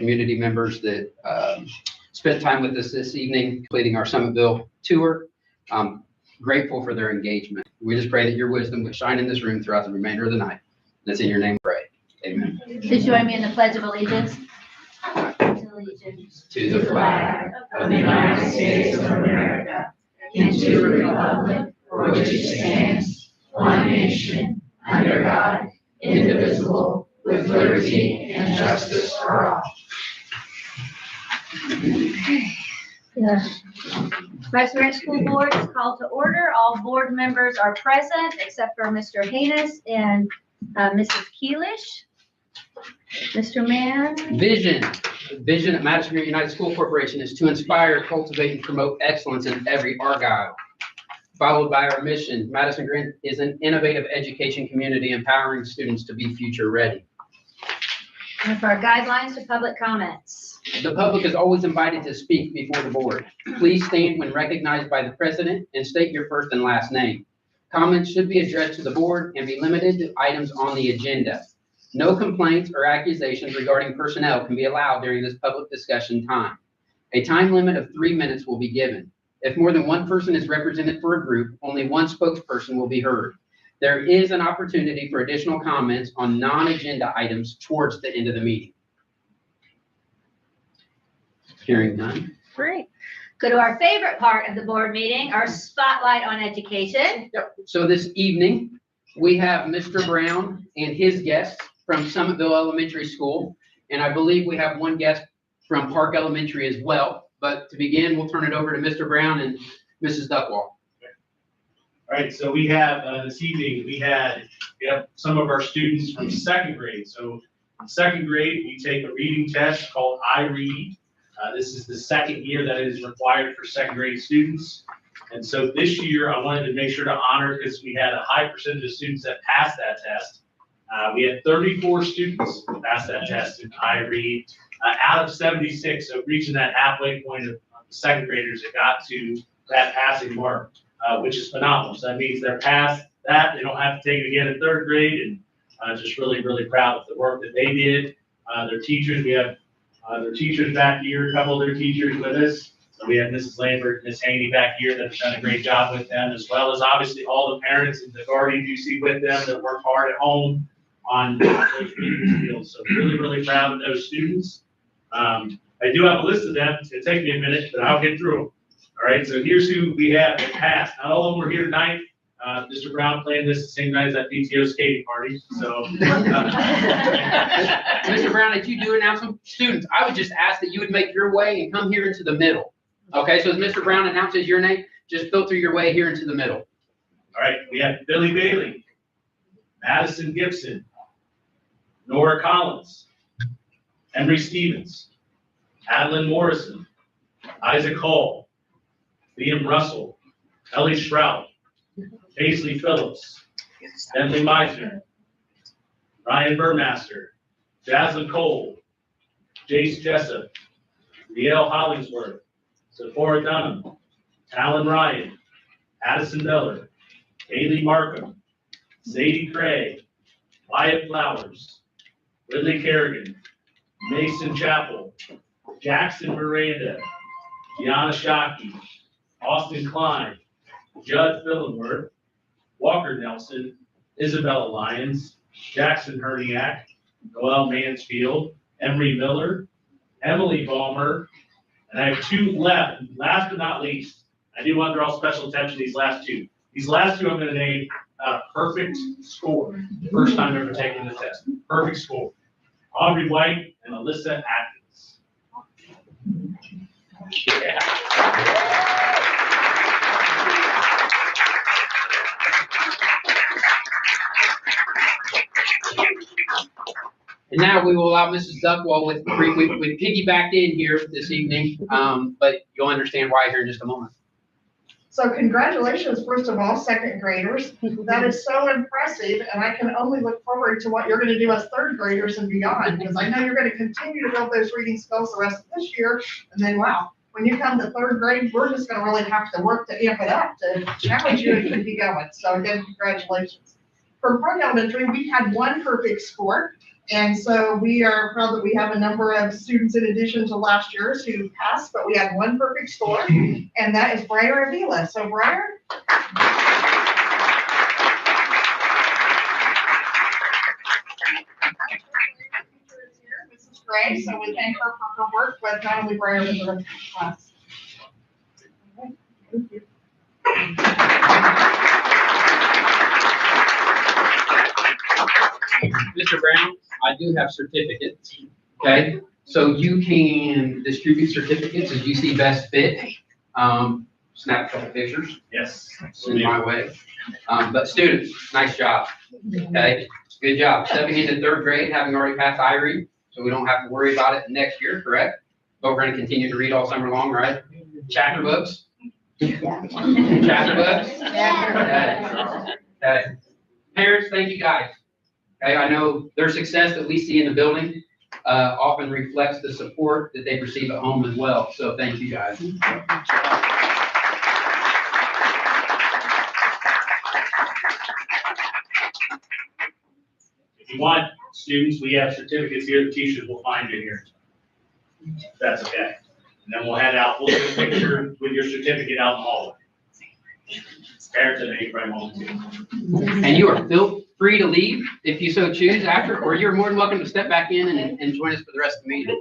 community members that spent time with us this evening, completing our Summitville tour. Grateful for their engagement. We just pray that your wisdom would shine in this room throughout the remainder of the night. That's in your name we pray. Amen. Please join me in the Pledge of Allegiance. Allegiance To the flag of the United States of America, and to the republic for which it stands, one nation, under God, indivisible, with liberty and justice for all. Yeah. Madison-Grant School Board is called to order. All board members are present except for Mr. Haynes and Mrs. Keelish. Mr. Mann. Vision at Madison-Grant United School Corporation is to inspire, cultivate, and promote excellence in every Argyle. Followed by our mission, Madison-Grant is an innovative education community empowering students to be future ready. And for our guidelines to public comments. The public is always invited to speak before the board. Please stand when recognized by the president and state your first and last name. Comments should be addressed to the board and be limited to items on the agenda. No complaints or accusations regarding personnel can be allowed during this public discussion time. A time limit of 3 minutes will be given. If more than one person is represented for a group, only one spokesperson will be heard. There is an opportunity for additional comments on non-agenda items towards the end of the meeting. Hearing none. Great. Go to our favorite part of the board meeting, our spotlight on education. Yep. So this evening, we have Mr. Brown and his guests from Summitville Elementary School. And I believe we have one guest from Park Elementary as well. But to begin, we'll turn it over to Mr. Brown and Mrs. Duckwall. All right, so we have this evening, we have some of our students from second grade. So in second grade, we take a reading test called iRead. This is the second year that it is required for second grade students. And so this year, I wanted to make sure to honor, because we had a high percentage of students that passed that test. We had 34 students who passed that test in iRead out of 76. So reaching that halfway point of the second graders that got to that passing mark, which is phenomenal. So that means they're past that. They don't have to take it again in third grade. And just really, really proud of the work that they did. Their teachers, we have their teachers back here, a couple of their teachers with us. So we have Mrs. Lambert, Ms. Haney back here that have done a great job with them, as well as obviously all the parents and the guardians you see with them that work hard at home on those reading skills. So really, really proud of those students. I do have a list of them. It's going to take me a minute, but I'll get through them. All right, so here's who we have that passed. Not all of them are here tonight. Mr. Brown planned this the same night as that PTO skating party. So, Mr. Brown, if you do announce some students, I would just ask that you would make your way and come here into the middle. Okay, so as Mr. Brown announces your name, just filter your way here into the middle. All right, we have Billy Bailey, Madison Gibson, Nora Collins, Henry Stevens, Adeline Morrison, Isaac Hall, Liam Russell, Ellie Stroud, Paisley Phillips, Bentley Meisner, Ryan Burmaster, Jaslyn Cole, Jace Jessup, Riel Hollingsworth, Sephora Dunham, Talon Ryan, Addison Miller, Haley Markham, Sadie Craig, Wyatt Flowers, Ridley Kerrigan, Mason Chappell, Jackson Miranda, Gianna Shockey, Austin Klein, Judd Fillenworth, Walker Nelson, Isabella Lyons, Jackson Herniak, Noel Mansfield, Emery Miller, Emily Balmer, and I have two left. Last but not least, I do want to draw special attention to these last two. These last two I'm going to name perfect score. First time ever taking the test. Perfect score. Aubrey White and Alyssa Atkins. Yeah. And now we will allow Mrs. Duckwall we piggybacked in here this evening, but you'll understand why here in just a moment. So congratulations, first of all, second graders. That is so impressive, and I can only look forward to what you're going to do as third graders and beyond, because I know you're going to continue to build those reading skills the rest of this year. And then, wow, when you come to third grade, we're just going to really have to work to amp it up to challenge you and keep you going. So again, congratulations. For Park Elementary, we had one perfect score, And so we are proud that we have a number of students in addition to last year's who passed, but we had one perfect score, and that is Briar Avila. So Briar. Mrs. Gray, so we thank her for her work with not only Briar, but the rest of the class. Thank you. Mr. Brown, I do have certificates, okay? So you can distribute certificates as you see best fit. Snap a couple pictures, Yes. send my way. But students, nice job, okay? Good job. Stepping into third grade, having already passed IRE, so we don't have to worry about it next year, correct? But we're gonna continue to read all summer long, right? Chapter books? Chapter books? Okay. Parents, thank you guys. Okay, I know their success that we see in the building often reflects the support that they receive at home as well. So thank you guys. If you want, students, we have certificates here, the teachers will find in here. That's okay. And then we'll head out, we'll take a picture with your certificate out in the hallway. Parents and anybody wants to. And you are feel free to leave if you so choose after, or you're more than welcome to step back in and join us for the rest of the meeting.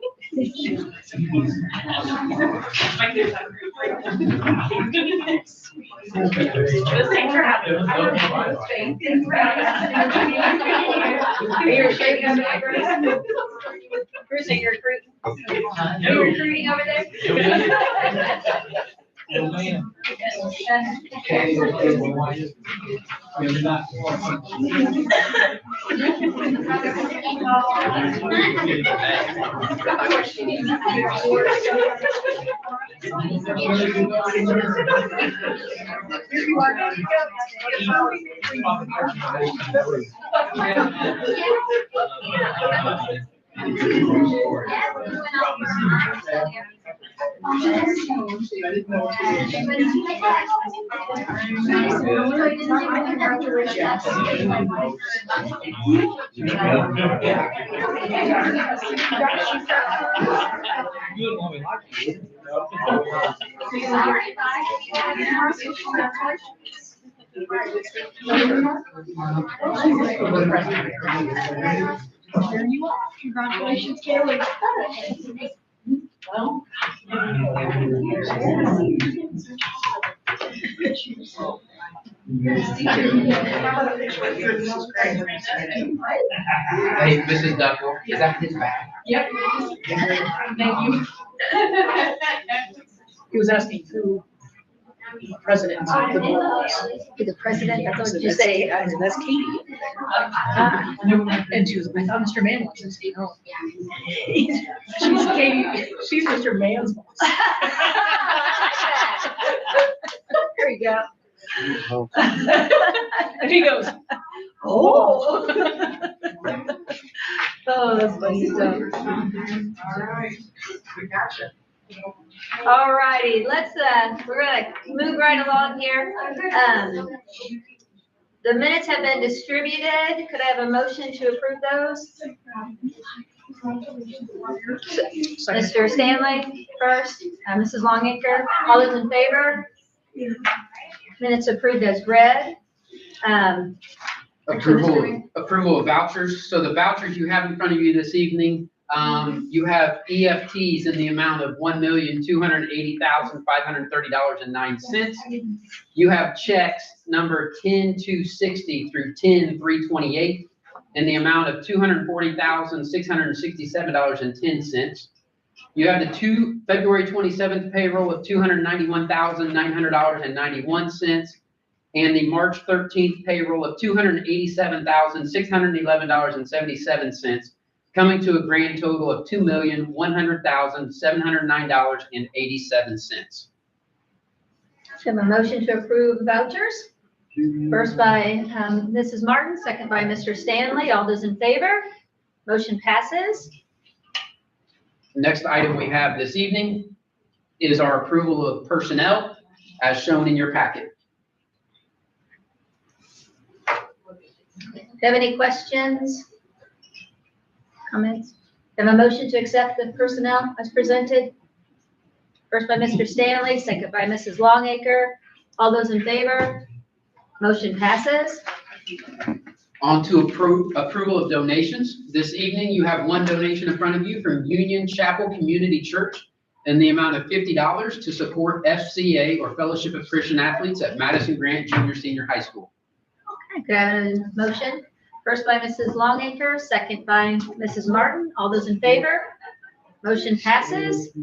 Bruce, are you recruiting? Are you recruiting over there? No, ma'am. There you are. Congratulations, Kaylee. Well. Hey, Mrs. Duckworth, is that his bag? Yep. Thank you. He was asking who the president of the board was. The president, that's what you say. I said, that's Katie. And she was, I thought Mr. Mann was. I said, no. She's Katie, she's Mr. Mann's boss. There you go. And he goes, oh. Oh, that's funny stuff. All right, we gotcha. All righty, we're gonna move right along here. The minutes have been distributed. Could I have a motion to approve those? Mr. Stanley first, Mrs. Longacre, all those in favor? Minutes approved as read. Approval of vouchers. So the vouchers you have in front of you this evening, you have EFTs in the amount of $1,280,530.09. You have checks number 10-260 through 10-328 in the amount of $240,667.10. You have the February 27th payroll of $291,900.91 and the March 13th payroll of $287,611.77, coming to a grand total of $2,100,709.87. Have a motion to approve vouchers. First by Mrs. Martin, second by Mr. Stanley. All those in favor? Motion passes. The next item we have this evening is our approval of personnel as shown in your packet. Do you have any questions? Comments? Have a motion to accept the personnel as presented? First by Mr. Stanley, second by Mrs. Longacre. All those in favor? Motion passes. On to approval of donations. This evening, you have one donation in front of you from Union Chapel Community Church in the amount of $50 to support FCA, or Fellowship of Christian Athletes, at Madison-Grant Junior Senior High School. Okay, could I have a motion? First by Mrs. Longacre, second by Mrs. Martin. All those in favor? Motion passes.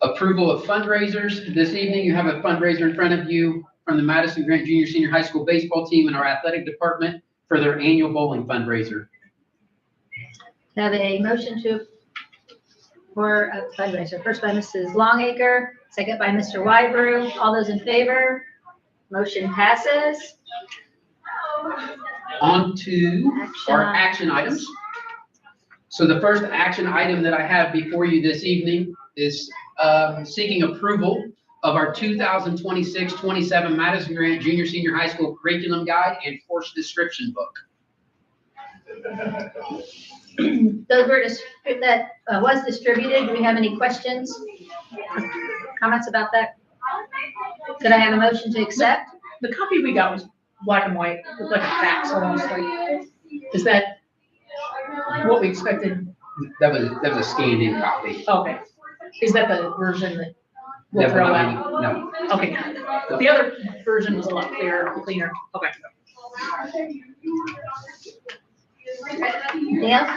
Approval of fundraisers. This evening, you have a fundraiser in front of you from the Madison-Grant Junior Senior High School baseball team and our athletic department for their annual bowling fundraiser. Have a motion for a fundraiser. First by Mrs. Longacre, second by Mr. Wybrew. All those in favor? Motion passes. On to our Action. action items. So the first action item that I have before you this evening is seeking approval of our 2026-27 Madison-Grant Junior Senior High School Curriculum Guide and Course Description Book. Those were that was distributed. Do we have any questions? Comments about that? Could I have a motion to accept? The copy we got was black and white, looked like a fax almost. Like, is that what we expected? That was a scanned in copy. Okay. Is that the version that we'll throw out? No. Okay. The other version was a lot cleaner. Okay. Anything else?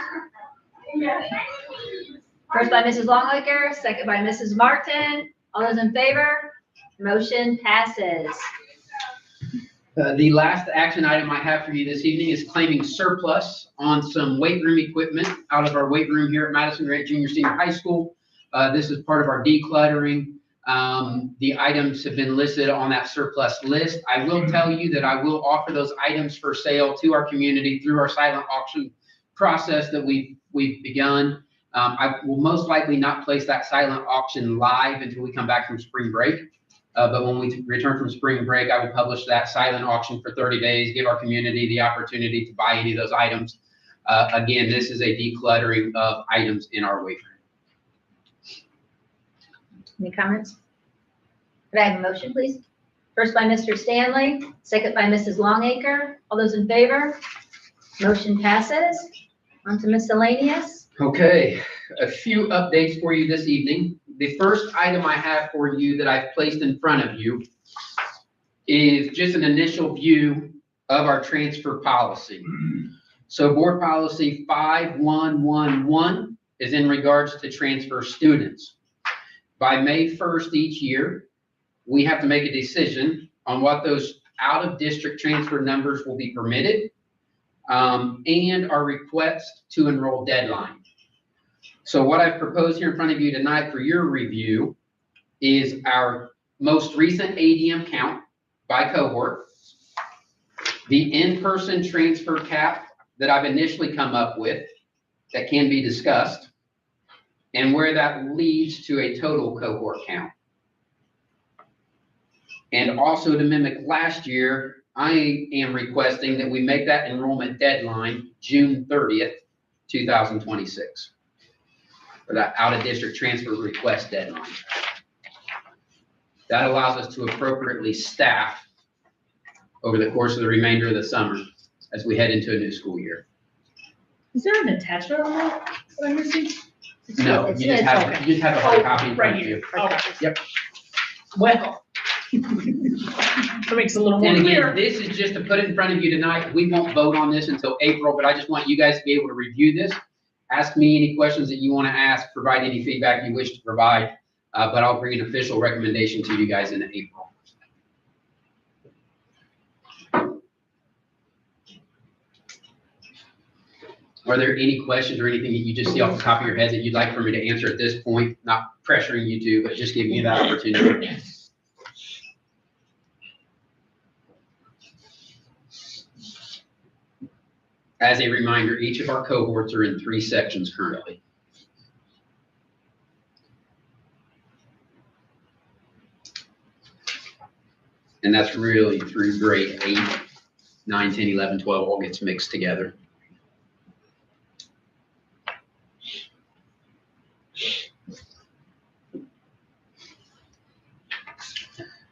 First by Mrs. Longacre, second by Mrs. Martin. All those in favor? Motion passes. The last action item I have for you this evening is claiming surplus on some weight room equipment out of our weight room here at Madison-Grant Junior Senior High School. This is part of our decluttering. The items have been listed on that surplus list. I will tell you that I will offer those items for sale to our community through our silent auction process that we've begun. I will most likely not place that silent auction live until we come back from spring break. But when we return from spring break, I will publish that silent auction for 30 days, give our community the opportunity to buy any of those items. Again, this is a decluttering of items in our weight room. Any comments? Could I have a motion, please? First by Mr. Stanley, second by Mrs. Longacre. All those in favor? Motion passes. On to miscellaneous. Okay, a few updates for you this evening. The first item I have for you that I've placed in front of you is just an initial view of our transfer policy. So board policy 5111 is in regards to transfer students. By May 1st each year, we have to make a decision on what those out-of-district transfer numbers will be permitted, and our request to enroll deadline. So what I've proposed here in front of you tonight for your review is our most recent ADM count by cohort, the in-person transfer cap that I've initially come up with that can be discussed, and where that leads to a total cohort count. And also to mimic last year, I am requesting that we make that enrollment deadline June 30th, 2026. For that out-of-district transfer request deadline. That allows us to appropriately staff over the course of the remainder of the summer as we head into a new school year. Is there an attachment on that I'm missing? No, you just have a hard copy in front of you. Okay. Yep. Well, that makes it a little more And again, clear. this is just to put it in front of you tonight. We won't vote on this until April, but I just want you guys to be able to review this. Ask me any questions that you want to ask, provide any feedback you wish to provide, but I'll bring an official recommendation to you guys in April. Are there any questions or anything that you just see off the top of your head that you'd like for me to answer at this point? Not pressuring you to, but just giving you that opportunity. As a reminder, each of our cohorts are in 3 sections currently. And that's really through grade 8, 9, 10, 11, 12, all gets mixed together.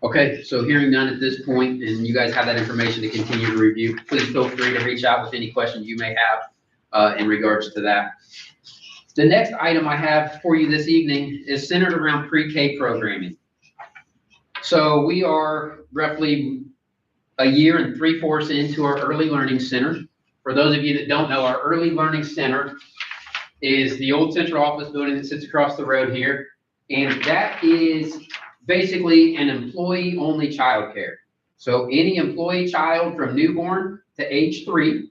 Okay, so hearing none at this point, and you guys have that information to continue to review, please feel free to reach out with any questions you may have in regards to that. The next item I have for you this evening is centered around pre-K programming. So we are roughly a year and 3/4 into our Early Learning Center. For those of you that don't know, our Early Learning Center is the old central office building that sits across the road here. And that is basically an employee-only childcare. So any employee child from newborn to age 3,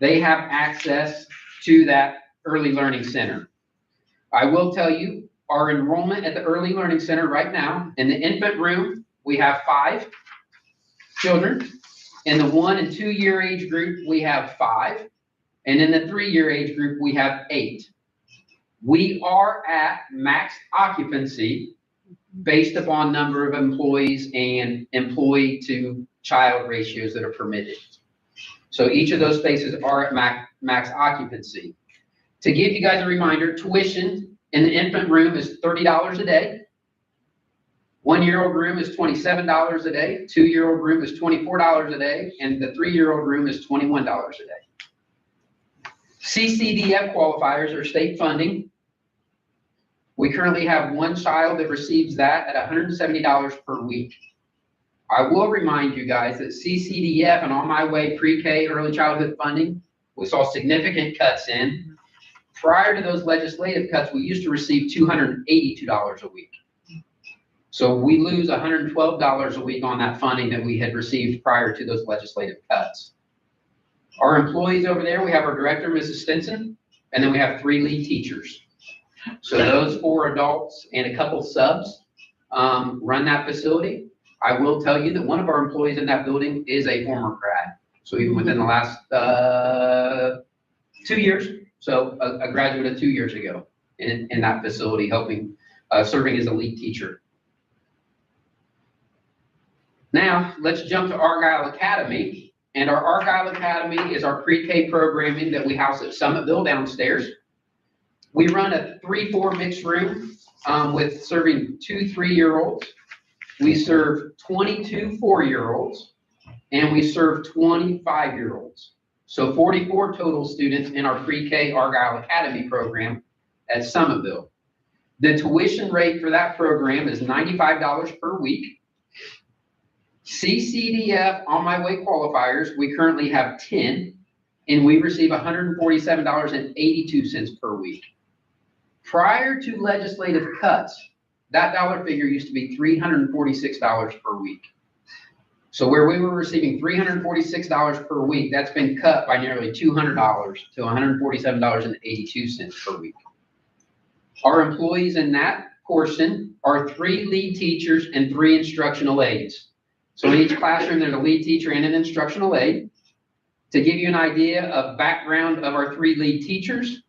they have access to that Early Learning Center. I will tell you, our enrollment at the Early Learning Center right now, in the infant room, we have 5 children. In the 1 and 2 year age group, we have 5. And in the 3 year age group, we have 8. We are at max occupancy based upon number of employees and employee to child ratios that are permitted. So each of those spaces are at max occupancy. To give you guys a reminder, tuition in the infant room is $30 a day. 1-year-old room is $27 a day. 2-year-old room is $24 a day. And the 3-year-old room is $21 a day. CCDF qualifiers are state funding. We currently have 1 child that receives that at $170 per week. I will remind you guys that CCDF and On My Way pre-K early childhood funding, we saw significant cuts in. Prior to those legislative cuts, we used to receive $282 a week. So we lose $112 a week on that funding that we had received prior to those legislative cuts. Our employees over there, we have our director, Mrs. Stinson, and then we have 3 lead teachers. So those 4 adults and a couple subs run that facility. I will tell you that one of our employees in that building is a former grad. So even within the last 2 years, so a graduate of 2 years ago in that facility, helping, serving as a lead teacher. Now, let's jump to Argyle Academy. And our Argyle Academy is our pre-K programming that we house at Summitville downstairs. We run a 3-4 mixed room with serving 2 3-year-olds. We serve 22 4-year-olds, and we serve 25 5-year-olds. So 44 total students in our pre-K Argyle Academy program at Summitville. The tuition rate for that program is $95 per week. CCDF On My Way qualifiers, we currently have 10, and we receive $147.82 per week. Prior to legislative cuts, that dollar figure used to be $346 per week. So where we were receiving $346 per week, that's been cut by nearly $200 to $147.82 per week. Our employees in that portion are 3 lead teachers and 3 instructional aides. So in each classroom, there's a lead teacher and an instructional aide. To give you an idea of background of our 3 lead teachers,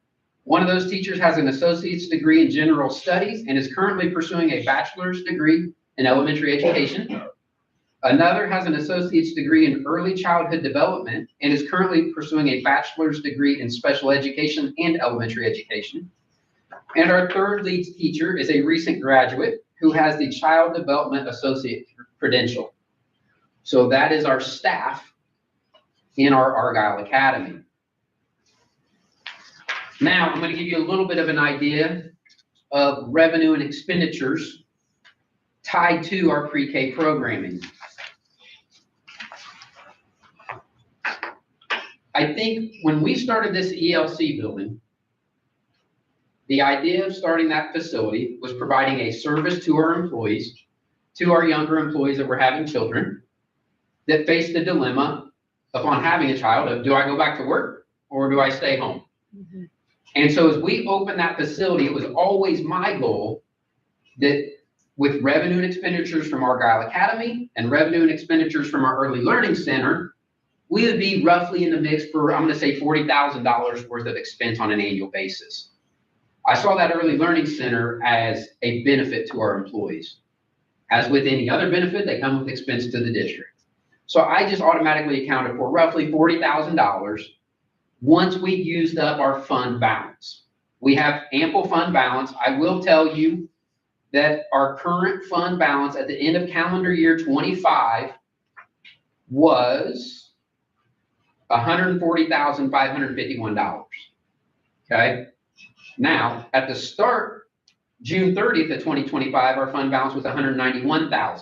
one of those teachers has an associate's degree in general studies and is currently pursuing a bachelor's degree in elementary education. Another has an associate's degree in early childhood development and is currently pursuing a bachelor's degree in special education and elementary education. And our 3rd lead teacher is a recent graduate who has the child development associate credential. So that is our staff in our Argyle Academy. Now, I'm going to give you a little bit of an idea of revenue and expenditures tied to our pre-K programming. I think when we started this ELC building, the idea of starting that facility was providing a service to our employees, to our younger employees that were having children, that faced the dilemma upon having a child of, do I go back to work or do I stay home? Mm-hmm. And so as we opened that facility, it was always my goal that with revenue and expenditures from Argyle Academy and revenue and expenditures from our Early Learning Center, we would be roughly in the mix for, I'm going to say, $40,000 worth of expense on an annual basis. I saw that Early Learning Center as a benefit to our employees. As with any other benefit, they come with expense to the district. So I just automatically accounted for roughly $40,000 once we used up our fund balance. We have ample fund balance. I will tell you that our current fund balance at the end of calendar year 25 was $140,551. Okay? Now, at the start, June 30th of 2025, our fund balance was $191,000.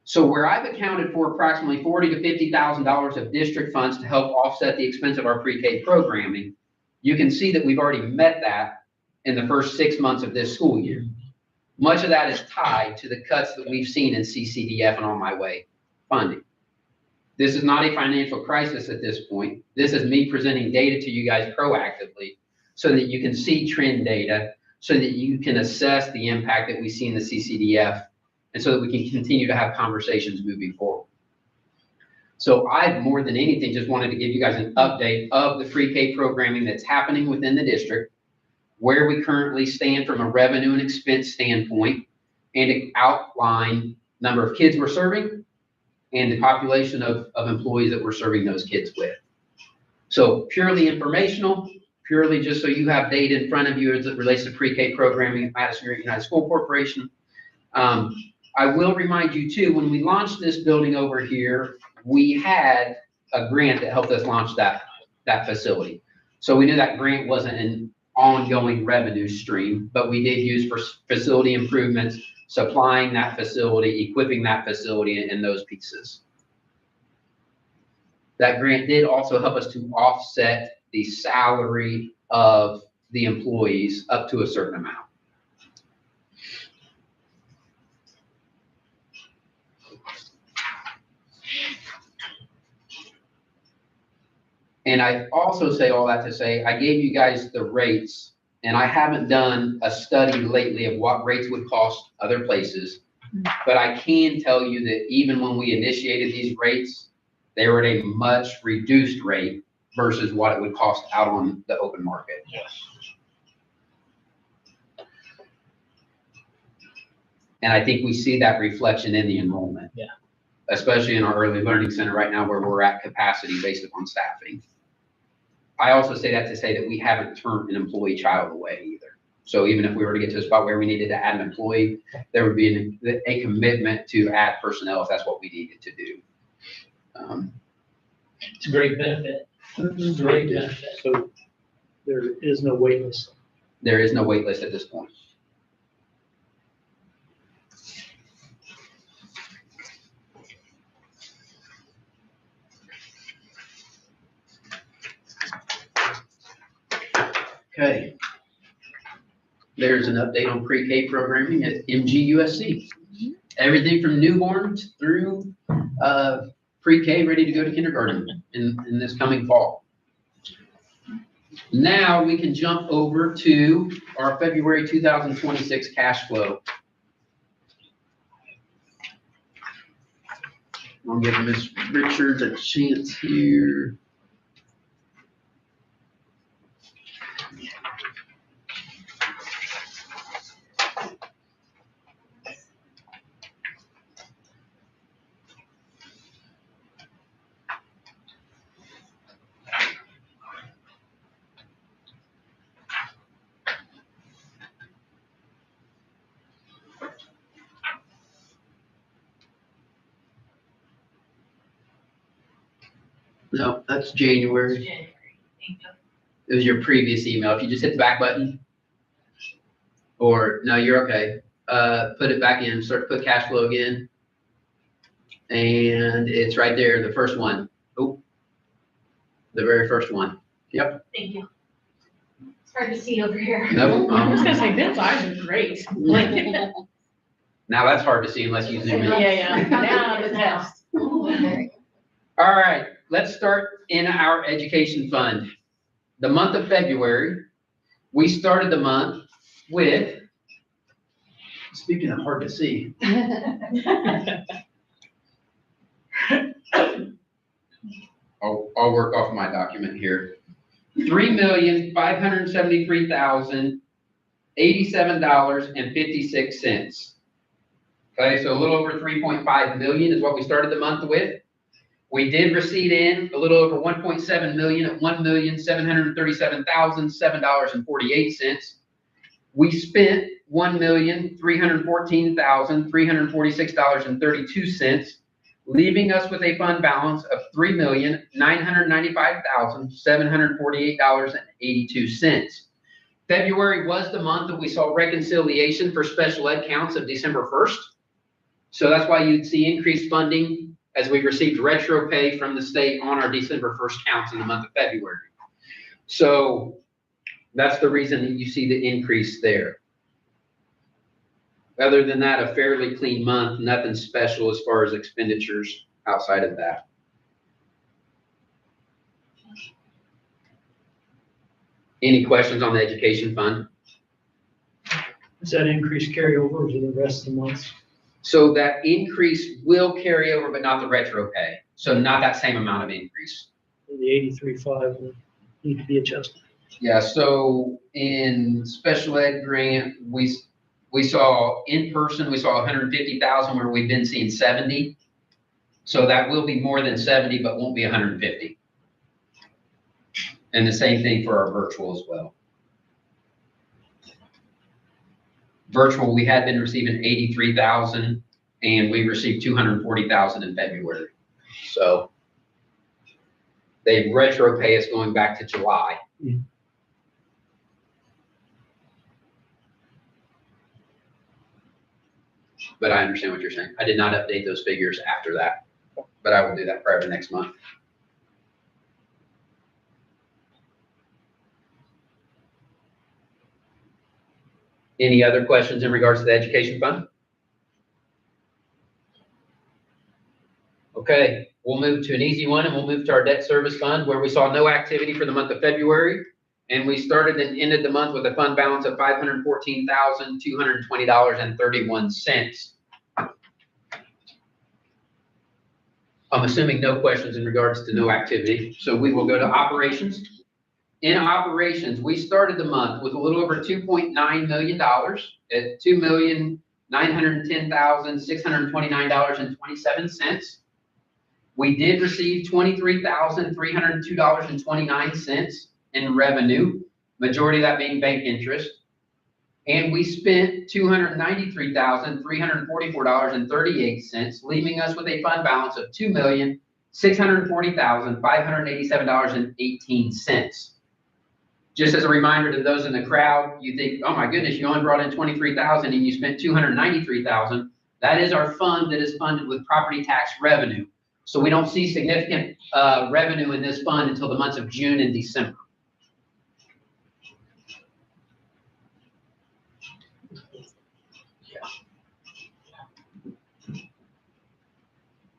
So where I've accounted for approximately $40,000 to $50,000 of district funds to help offset the expense of our pre-K programming, you can see that we've already met that in the first 6 months of this school year. Much of that is tied to the cuts that we've seen in CCDF and On My Way funding. This is not a financial crisis at this point. This is me presenting data to you guys proactively so that you can see trend data, so that you can assess the impact that we see in the CCDF, and so that we can continue to have conversations moving forward. So I, more than anything, just wanted to give you guys an update of the pre-K programming that's happening within the district, where we currently stand from a revenue and expense standpoint, and to outline number of kids we're serving and the population of employees that we're serving those kids with. So purely informational, purely just so you have data in front of you as it relates to pre-K programming at Madison-Grant United School Corporation. I will remind you too, when we launched this building over here, we had a grant that helped us launch that facility. So we knew that grant wasn't an ongoing revenue stream, but we did use for facility improvements, supplying that facility, equipping that facility, and those pieces. That grant did also help us to offset the salary of the employees up to a certain amount. And I also say all that to say, I gave you guys the rates, and I haven't done a study lately of what rates would cost other places, but I can tell you that even when we initiated these rates, they were at a much reduced rate versus what it would cost out on the open market. Yes. And I think we see that reflection in the enrollment. Yeah. Especially in our early learning center right now where we're at capacity based upon staffing. I also say that to say that we haven't turned an employee child away either. So even if we were to get to a spot where we needed to add an employee, there would be a commitment to add personnel if that's what we needed to do. It's a great benefit. It's a great benefit. So there is no wait list. There is no wait list at this point. Okay. There's an update on pre-K programming at MGUSC. Everything from newborns through pre-K, ready to go to kindergarten in this coming fall. Now we can jump over to our February 2026 cash flow. I'll give Ms. Richards a chance here. No, that's January. It was your previous email. If you just hit the back button, or no, you're okay. Put it back in, start to put cash flow again. And it's right there, the first one. Oh, the very first one. Yep. Thank you. It's hard to see over here. Nope. I was gonna say, Ben's eyes are great. Now that's hard to see unless you zoom in. Yeah. Now the test. All right, let's start in our education fund. The month of February, we started the month with, speaking of hard to see. I'll work off my document here. $3,573,087.56. Okay, so a little over 3.5 million is what we started the month with. We did receipt in a little over 1.7 million at $1,737,007.48. We spent $1,314,346.32, leaving us with a fund balance of $3,995,748.82. February was the month that we saw reconciliation for special ed counts of December 1st. So that's why you'd see increased funding as we received retro pay from the state on our December 1st counts in the month of February. So that's the reason that you see the increase there. Other than that, a fairly clean month, nothing special as far as expenditures outside of that. Any questions on the education fund? Does that increase carry over to the rest of the months? So that increase will carry over, but not the retro pay. So not that same amount of increase. The 83.5 will need to be adjusted. Yeah, so in special ed grant, we saw in person, we saw 150,000 where we've been seeing 70. So that will be more than 70, but won't be 150. And the same thing for our virtual as well. Virtual, we had been receiving 83,000 and we received 240,000 in February. So they retro pay us going back to July. Yeah. But I understand what you're saying. I did not update those figures after that, but I will do that prior to next month. Any other questions in regards to the education fund? Okay, we'll move to an easy one and we'll move to our debt service fund where we saw no activity for the month of February. And we started and ended the month with a fund balance of $514,220.31. I'm assuming no questions in regards to no activity. So we will go to operations. In operations, we started the month with a little over $2.9 million at $2,910,629.27. We did receive $23,302.29 in revenue, majority of that being bank interest. And we spent $293,344.38, leaving us with a fund balance of $2,640,587.18. Just as a reminder to those in the crowd, you think, oh my goodness, you only brought in $23,000 and you spent $293,000. That is our fund that is funded with property tax revenue. So we don't see significant revenue in this fund until the months of June and December.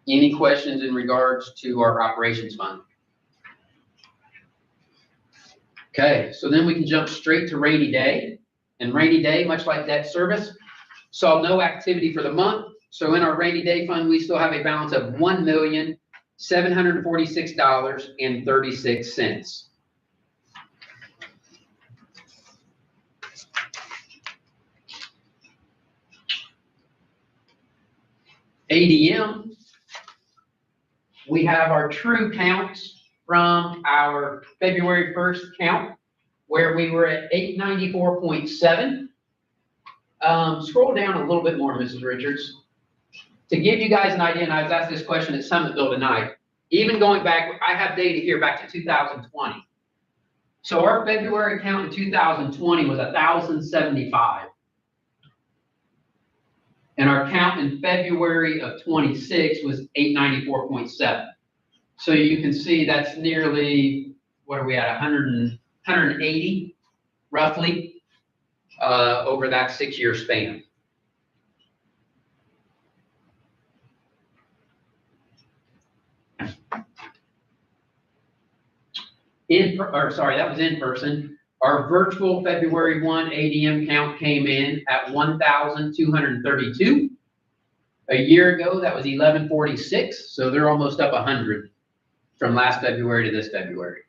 Any questions in regards to our operations fund? Okay, so then we can jump straight to rainy day. And rainy day, much like debt service, saw no activity for the month. So in our rainy day fund, we still have a balance of $1,746.36. ADM, we have our true counts from our February 1st count, where we were at 894.7. Scroll down a little bit more, Mrs. Richards. To give you guys an idea, and I was asked this question at Summitville tonight, even going back, I have data here back to 2020. So our February count in 2020 was 1,075. And our count in February of 26 was 894.7. So you can see that's nearly, what are we at, 180 roughly over that 6-year span. That was in person. Our virtual February 1 ADM count came in at 1,232. A year ago, that was 1,146. So they're almost up 100 from last February to this February.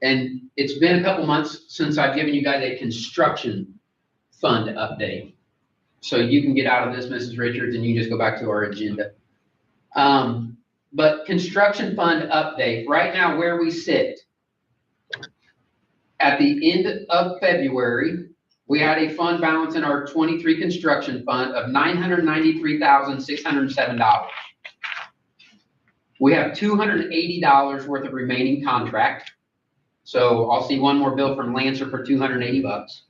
And it's been a couple months since I've given you guys a construction fund update. So you can get out of this, Mrs. Richards, and you can just go back to our agenda. But construction fund update, right now where we sit, at the end of February, we had a fund balance in our 23 construction fund of $993,607. We have $280 worth of remaining contract. So I'll see one more bill from Lancer for $280,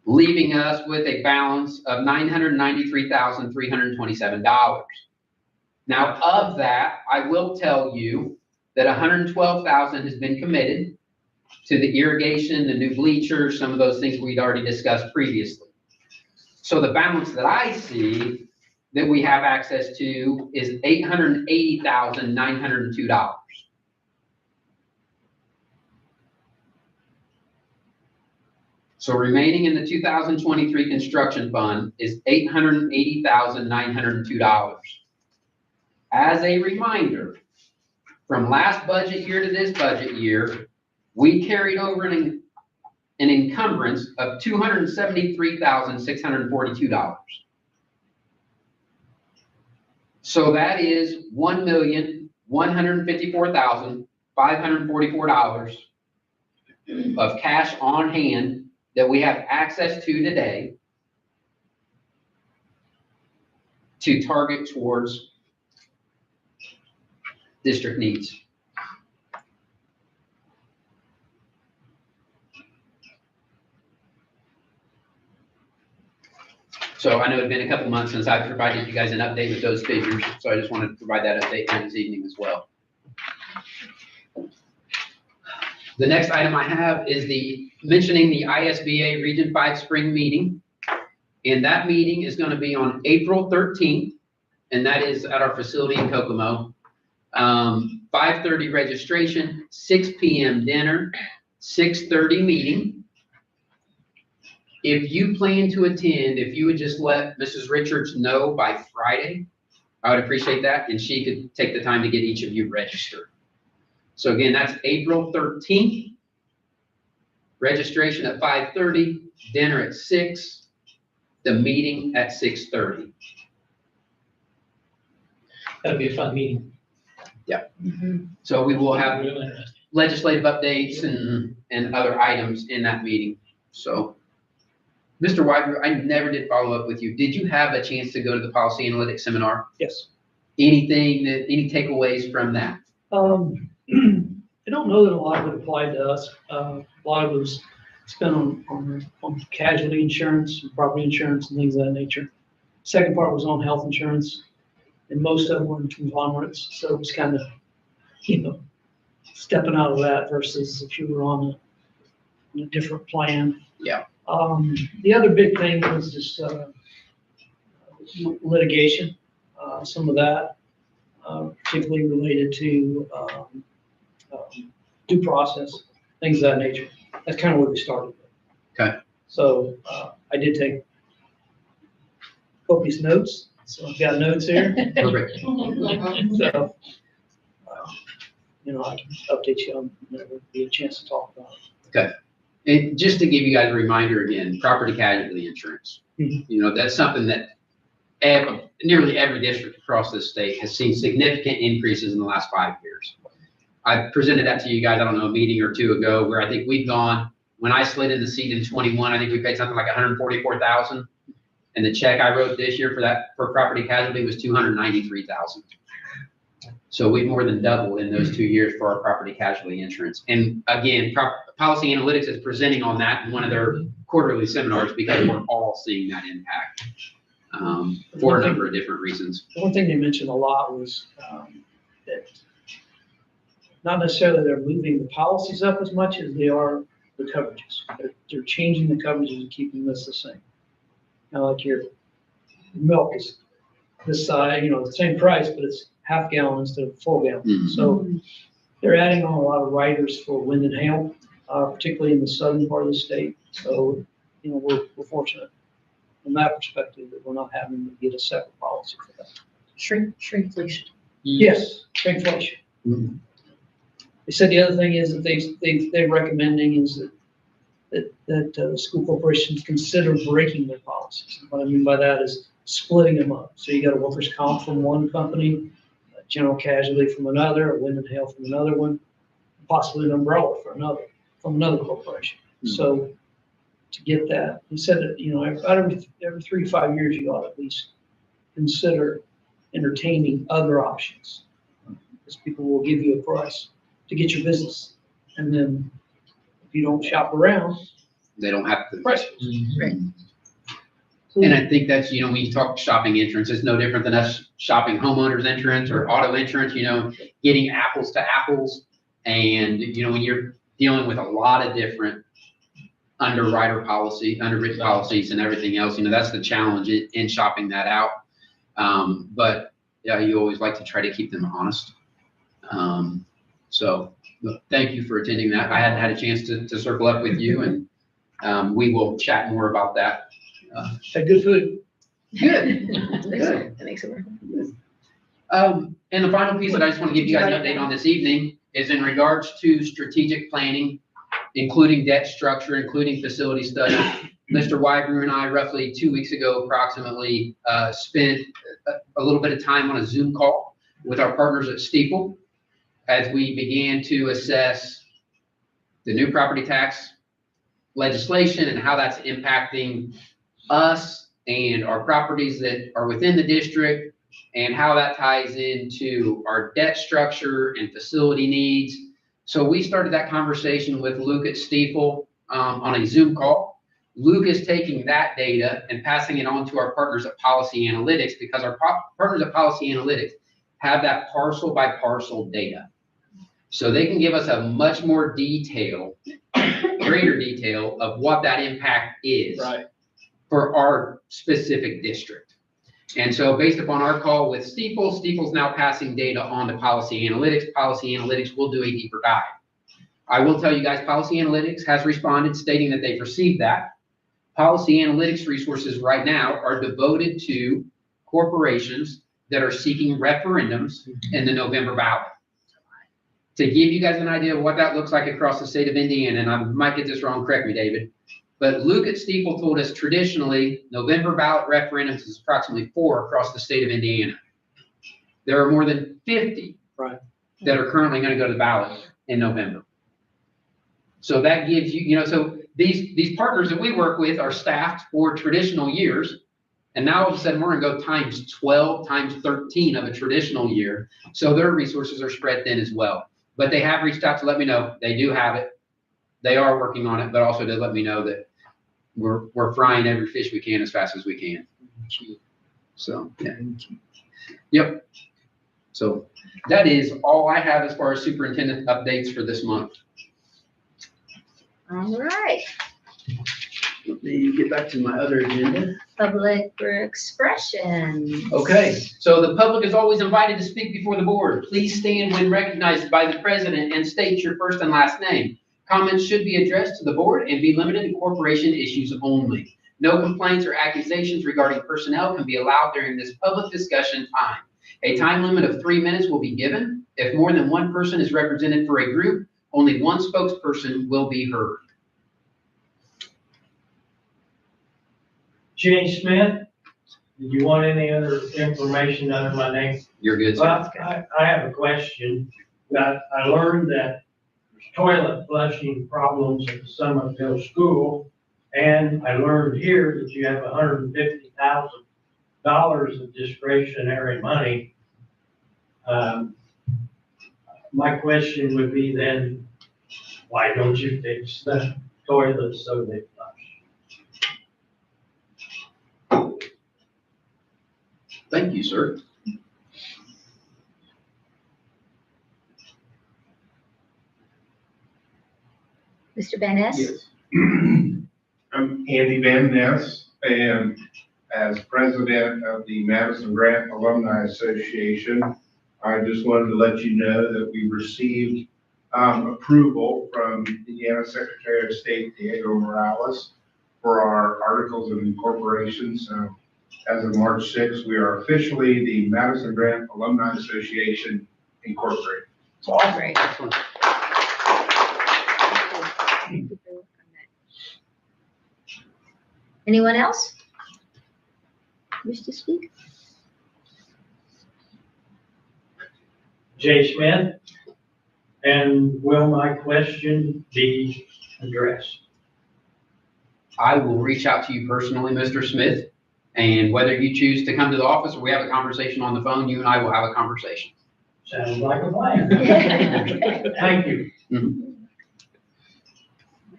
leaving us with a balance of $993,327. Now of that, I will tell you that $112,000 has been committed to the irrigation, the new bleachers, some of those things we'd already discussed previously. So the balance that I see that we have access to is $880,902. So remaining in the 2023 construction fund is $880,902. As a reminder, from last budget year to this budget year, we carried over an encumbrance of $273,642. So that is $1,154,544 of cash on hand that we have access to today to target towards district needs. So I know it's been a couple months since I provided you guys an update with those figures, so I just wanted to provide that update this evening as well. The next item I have is mentioning the ISBA Region 5 Spring Meeting. And that meeting is going to be on April 13th, and that is at our facility in Kokomo. 5:30 registration, 6 p.m. dinner, 6:30 meeting. If you plan to attend, if you would just let Mrs. Richards know by Friday, I would appreciate that, and she could take the time to get each of you registered. So again, that's April 13th. Registration at 5:30, dinner at 6, the meeting at 6:30. That'll be a fun meeting. So we will have Real interesting. legislative updates and other items in that meeting. So, Mr. Wyder, I never did follow up with you. Did you have a chance to go to the policy analytics seminar? Yes. Any takeaways from that? I don't know that a lot of it applied to us. A lot of it was spent on casualty insurance, property insurance, and things of that nature. Second part was on health insurance, and most of them were in conglomerates, so it was kind of, stepping out of that versus if you were on a different plan. Yeah. The other big thing was just litigation, some of that, particularly related to due process, things of that nature. That's kind of where we started. Okay. So I did take copious notes, so I've got notes here. Perfect. So, I can update you on whenever be a chance to talk about it. Okay. And just to give you guys a reminder again, property casualty insurance. Mhm. That's something that nearly every district across this state has seen significant increases in the last 5 years. I presented that to you guys, I don't know, a meeting or two ago, where I think we've gone, when I slid in the seat in 21, I think we paid something like $144,000. And the check I wrote this year for property casualty was $293,000. So we've more than doubled in those 2 years for our property casualty insurance. And again, Policy Analytics is presenting on that in one of their quarterly seminars because we're all seeing that impact for a number of different reasons. The one thing they mentioned a lot was that not necessarily they're moving the policies up as much as they are the coverages. They're changing the coverages and keeping this the same. Now, like your milk is this size, the same price, but it's half gallon instead of full gallon. Mhm. So they're adding on a lot of riders for wind and hail, particularly in the southern part of the state. So, we're fortunate from that perspective that we're not having to get a separate policy for that. Shrinkflation. Yes, shrinkflation. Mhm. They said the other thing is that they're recommending is that that school corporations consider breaking their policies. What I mean by that is splitting them up. So you got a workers' comp from one company, a general casualty from another, a wind and hail from another one, possibly an umbrella from another corporation. So to get that, he said that, every 3 to 5 years, you ought to at least consider entertaining other options. Because people will give you a price to get your business. And then if you don't shop around, They don't have to. price. Right. And I think that's, when you talk shopping insurance, it's no different than us shopping homeowners insurance or auto insurance, getting apples to apples. And, when you're dealing with a lot of different underwritten policies and everything else, that's the challenge in shopping that out. But yeah, you always like to try to keep them honest. So look, thank you for attending that. I hadn't had a chance to circle up with you, and we will chat more about that. Had good food. Good. That makes it work. And the final piece that I just want to give you guys an update on this evening is in regards to strategic planning, including debt structure, including facility studies. Mr. Wyber and I, roughly 2 weeks ago, approximately, spent a little bit of time on a Zoom call with our partners at Steeple as we began to assess the new property tax legislation and how that's impacting us and our properties that are within the district, and how that ties into our debt structure and facility needs. So we started that conversation with Luke at Steeple on a Zoom call. Luke is taking that data and passing it on to our partners at Policy Analytics, because our partners at Policy Analytics have that parcel by parcel data. So they can give us a much more greater detail of what that impact is. Right. For our specific district. And so based upon our call with Steeple's now passing data on to Policy Analytics. Policy Analytics will do a deeper dive. I will tell you guys, Policy Analytics has responded stating that they've received that. Policy Analytics resources right now are devoted to corporations that are seeking referendums in the November ballot. To give you guys an idea of what that looks like across the state of Indiana, and I might get this wrong, correct me, David, but Luke at Steeple told us traditionally November ballot referendums is approximately 4 across the state of Indiana. There are more than 50 that are currently going to go to the ballot in November. So that gives you, so these partners that we work with are staffed for traditional years. And now all of a sudden we're going to go times 12, times 13 of a traditional year. So their resources are spread thin as well. But they have reached out to let me know they do have it. They are working on it, but also to let me know that we're frying every fish we can as fast as we can. So, yeah. Yep. So that is all I have as far as superintendent updates for this month. All right, Let me get back to my other agenda. public for expression. Okay, so the public is always invited to speak before the board. Please stand when recognized by the president and state your first and last name. Comments should be addressed to the board and be limited to corporation issues only. No complaints or accusations regarding personnel can be allowed during this public discussion time. A time limit of 3 minutes will be given. If more than one person is represented for a group, only one spokesperson will be heard. Jay Smith, did you want any other information under my name? You're good, sir. Well, I have a question. I learned that there's toilet flushing problems at the Summerville School, and I learned here that you have $150,000 of discretionary money. My question would be then, why don't you fix the toilets so they flush? Thank you, sir. Mr. Van Ness? Yes. I'm Andy Van Ness, and as president of the Madison-Grant Alumni Association, I just wanted to let you know that we received approval from Indiana Secretary of State Diego Morales for our articles of incorporation. So as of March 6th, we are officially the Madison-Grant Alumni Association Incorporated. Great. Anyone else wish to speak? Jay Smith, and will my question be addressed? I will reach out to you personally, Mr. Smith, and whether you choose to come to the office or we have a conversation on the phone, you and I will have a conversation. Sounds like a plan. Thank you.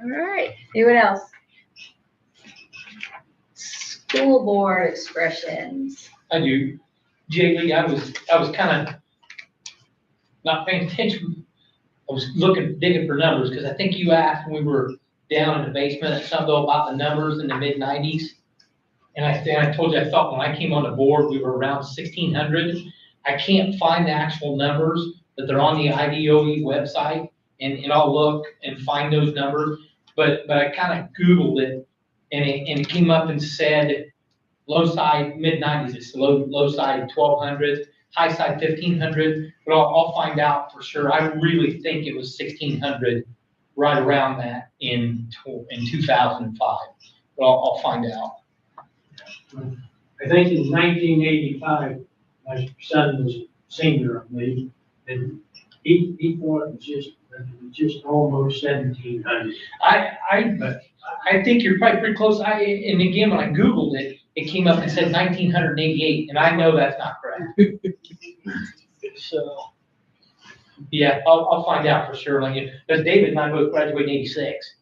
All right, anyone else? School board expressions. I do. Jay Lee, I was kind of not paying attention. I was digging for numbers, because I think you asked when we were down in the basement at Sunville about the numbers in the mid-90s. And I told you, I thought when I came on the board, we were around 1,600. I can't find the actual numbers, but they're on the IDOE website, and I'll look and find those numbers. But I kind of Googled it, and it came up and said low side mid-90s, it's low side 1,200, high side 1,500. But I'll find out for sure. I really think it was 1,600, right around that in 2005. But I'll find out. I think in 1985, my son was a senior, I believe, and he thought it was just almost 1,700. I think you're probably pretty close. And again, when I Googled it, it came up and said 1,988, and I know that's not correct. So, yeah, I'll find out for sure. Because David and I both graduated in 86.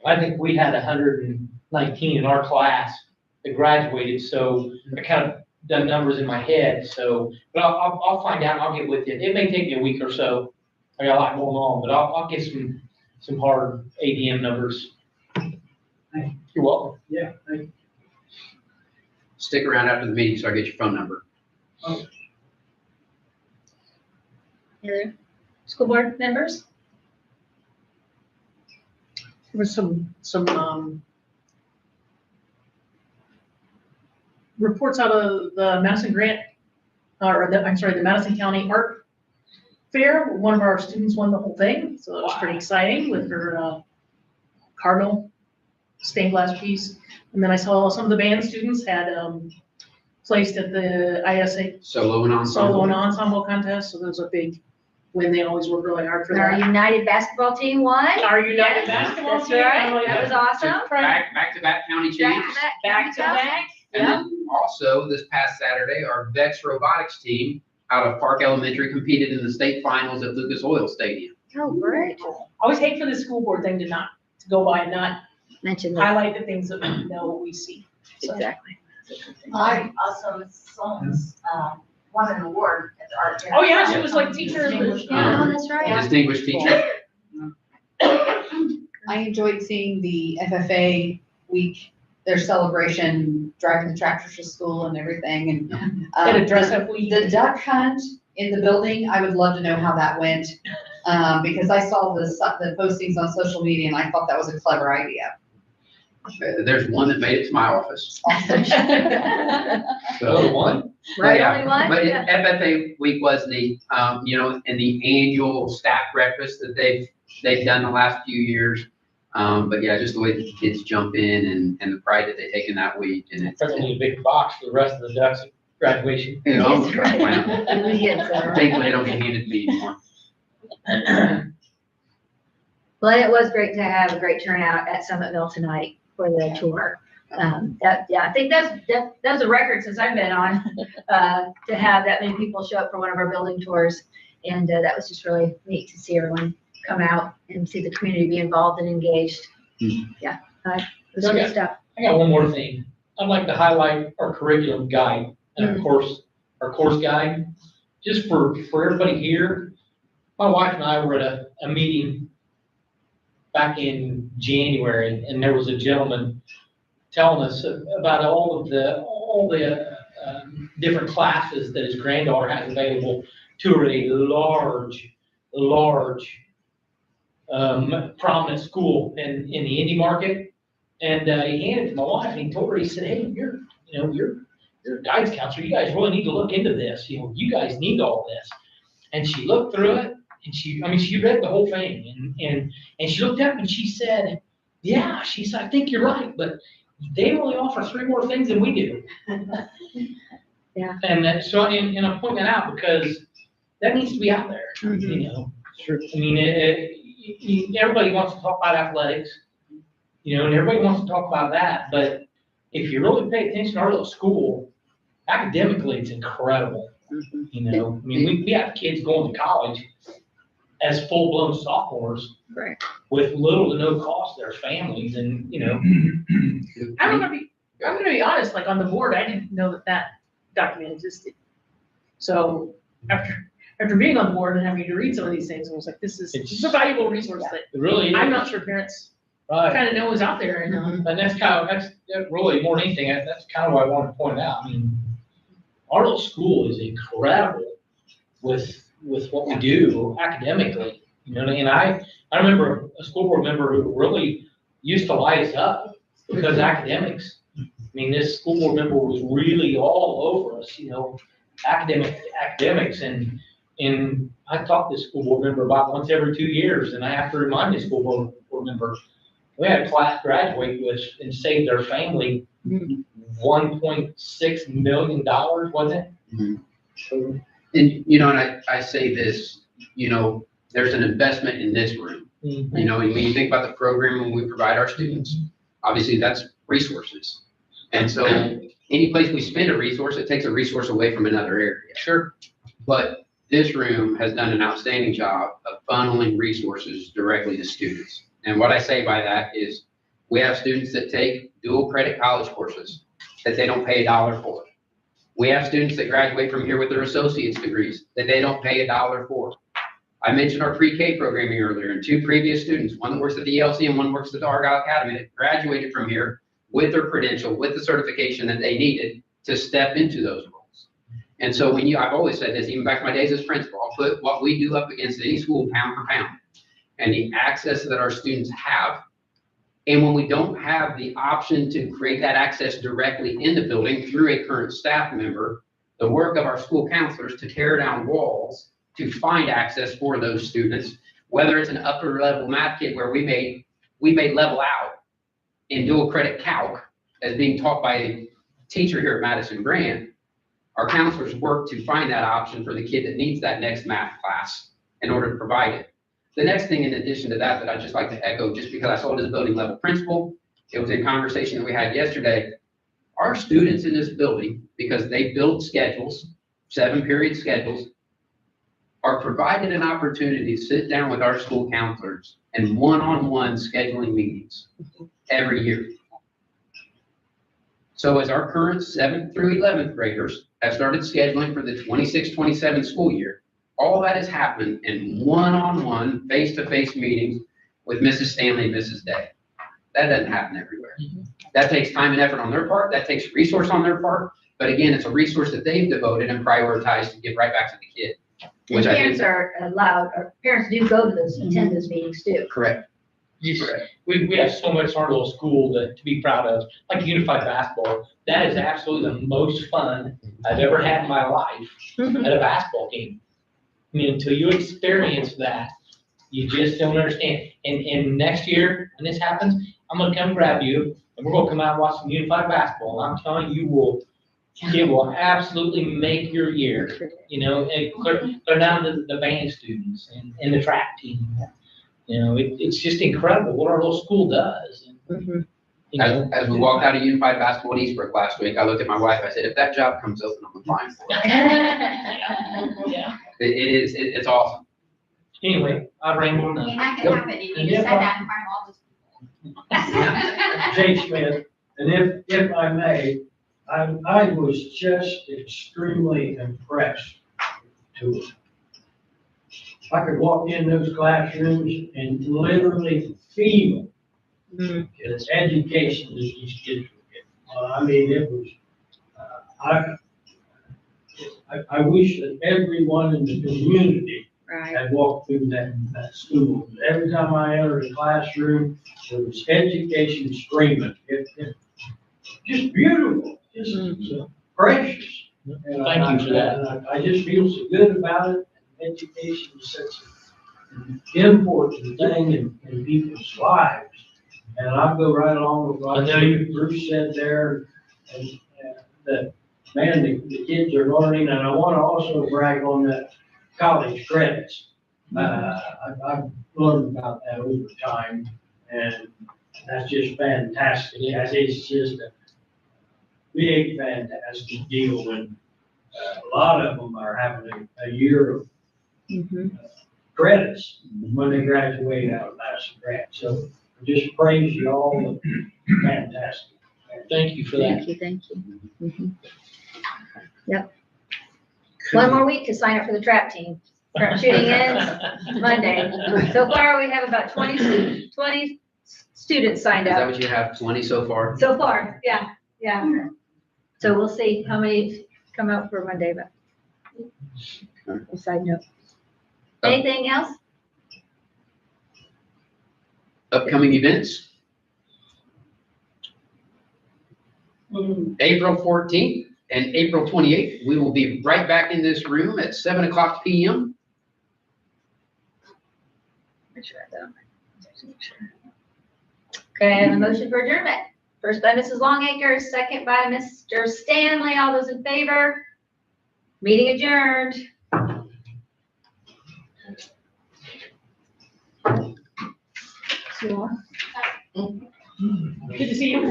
I think we had 119 in our class that graduated, so I kind of done numbers in my head. So, but I'll find out and I'll get with you. It may take me a week or so. I got a lot going on, but I'll get some hard ADM numbers. You're welcome. Yeah, thank you. Stick around after the meeting so I get your phone number. Any other school board members? There was some reports out of the Madison-Grant, the Madison County Art Fair. One of our students won the whole thing, so it was pretty exciting with her cardinal stained glass piece. And then I saw some of the band students had placed at the ISA Solo and ensemble. solo and ensemble contest, so there was a big win. They always work really hard for Our that. United basketball team won. Our United Yes, basketball that's team. right. Oh, yeah. That was awesome. Back-to-back county champs. Back to back. And then also, this past Saturday, our VEX robotics team out of Park Elementary competed in the state finals at Lucas Oil Stadium. Oh, great. I always hate for the school board thing to go by and not Mention that. highlight the things that we know, we see. So, Exactly. I also, Miss Solms, won an award at the art fair. Oh, yeah, she was like teacher of the. Yeah, that's right. Distinguished teacher. I enjoyed seeing the FFA week, their celebration, driving the tractors to school and everything, and Get a dress up week. the duck hunt in the building, I would love to know how that went, because I saw the postings on social media and I thought that was a clever idea. There's one that made it to my office. Awesome. Another one? Right, Yeah, only one? But Yeah. FFA week was neat, and the annual staff breakfast that they've done the last few years. But yeah, just the way that the kids jump in and the pride that they take in that week, and it's, Probably need a big box for the rest of the ducks at graduation. Wow. Yes, sir. Thankfully, they don't get handed to me anymore. Well, it was great to have a great turnout at Summitville tonight for the tour. I think that was a record since I've been on, to have that many people show up for one of our building tours. And that was just really neat to see everyone come out and see the community be involved and engaged. Yeah, it was good stuff. I got one more thing. I'd like to highlight our curriculum guide and our course guide. Just for everybody here, my wife and I were at a meeting back in January, and there was a gentleman telling us about all the different classes that his granddaughter has available to a large prominent school in the indie market. And he handed it to my wife and he told her, he said, hey, you're a guidance counselor. You guys really need to look into this. You guys need all this. And she looked through it and she read the whole thing and she looked up and she said, yeah, she said, I think you're right, but they only offer 3 more things than we do. Yeah. And that, so, and I'm pointing that out because that needs to be out there, you know? Sure. I mean, everybody wants to talk about athletics, you know, and everybody wants to talk about that, but if you really pay attention to our little school, academically, it's incredible, you know? I mean, we have kids going to college as full-blown sophomores Right. with little to no cost to their families, and, you know. I'm gonna be honest, like on the board, I didn't know that document existed. So after being on the board and having to read some of these things, I was like, this is a valuable resource that It really is. I'm not sure parents Right. kind of know is out there, and, And that's really more than anything, that's kind of what I wanted to point out. I mean, our little school is incredible with what we do academically, you know, and I remember a school board member who really used to light us up because of academics. I mean, this school board member was really all over us, you know, academics, and I talk to this school board member about once every 2 years, and I have to remind this school board member, we had a class graduate with and saved their family $1.6 million, wasn't it? And, you know, and I say this, you know, there's an investment in this room. You know, and when you think about the programming we provide our students, obviously that's resources. And so any place we spend a resource, it takes a resource away from another area. Sure. But this room has done an outstanding job of funneling resources directly to students. And what I say by that is we have students that take dual credit college courses that they don't pay $1 for. We have students that graduate from here with their associate's degrees that they don't pay $1 for. I mentioned our pre-K programming earlier, and 2 previous students, one works at the ELC and one works at the Argyle Academy, that graduated from here with their credential, with the certification that they needed to step into those roles. And so I've always said this, even back in my days as principal, I'll put what we do up against any school pound for pound, and the access that our students have. And when we don't have the option to create that access directly in the building through a current staff member, the work of our school counselors to tear down walls to find access for those students, whether it's an upper level math kit where we may level out in dual credit calc as being taught by a teacher here at Madison-Grant, our counselors work to find that option for the kid that needs that next math class in order to provide it. The next thing in addition to that I'd just like to echo, just because I saw it as a building level principal, it was a conversation that we had yesterday. Our students in this building, because they build schedules, 7-period schedules, are provided an opportunity to sit down with our school counselors and one-on-one scheduling meetings every year. So as our current 7th through 11th graders have started scheduling for the 26-27 school year, all that has happened in one-on-one, face-to-face meetings with Mrs. Stanley and Mrs. Day. That doesn't happen everywhere. That takes time and effort on their part. That takes resource on their part. But again, it's a resource that they've devoted and prioritized to give right back to the kid. And parents are allowed, or parents do go to those, attend those meetings too. Correct. Correct. We have so much in our little school to be proud of, like unified basketball. That is absolutely the most fun I've ever had in my life at a basketball game. I mean, until you experience that, you just don't understand. And next year, when this happens, I'm gonna come grab you, and we're gonna come out and watch some unified basketball. And I'm telling you, it will absolutely make your year, you know, and clear down to the band students and the track team. You know, it's just incredible what our little school does. You know, As we walked out of unified basketball at Eastbrook last week, I looked at my wife, I said, if that job comes open, I'm applying for it. yeah. It's awesome. Anyway, I rambled I mean, enough. that could happen, you just said that in front of all those people. Jay Smith, and if I may, I was just extremely impressed to it. I could walk in those classrooms and literally feel this education that these kids were getting. I mean, it was, I wish that everyone in the community Right. had walked through that school. Every time I entered a classroom, there was education screaming. Just beautiful, just precious. And Thank you for that. and I just feel so good about it. Education is such an important thing in people's lives. And I'll go right along with what I know you- Bruce said there, and that, man, the kids are learning, and I want to also brag on the college credits. I've learned about that over time, and that's just fantastic. That is just a big, fantastic deal, and a lot of them are having a year of credits when they graduate out of Madison-Grant. So just praise you all, fantastic. Thank you for that. Thank you. Yep. One more week to sign up for the trap team. Trap shooting ends Monday. So far, we have about 20 students signed Is that up. what you have, 20 so far? So far, yeah. So we'll see how many come out for Monday, but a side note. Anything else? Upcoming events? April 14th and April 28th, we will be right back in this room at 7 o'clock PM. Okay, I have a motion for adjournment. First by Mrs. Longacre, second by Mr. Stanley. All those in favor? Meeting adjourned. Good to see you.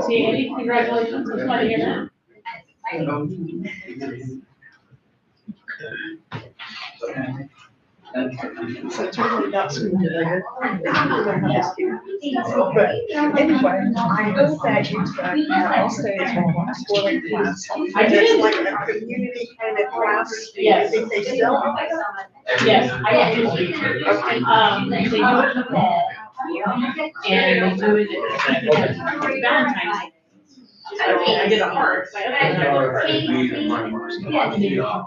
See, Andy, congratulations. It's fun to hear that. So totally not school related. Anyway, I hope that you took also a schooling class. I did. It's like a community kind of class. Yes. I think they still. Yes, I did. They do it, and they do it at Valentine's Day. So I did a heart. My other one, I did a heart.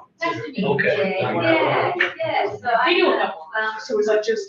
Okay. Yeah, yeah. So I They do a couple. So is that just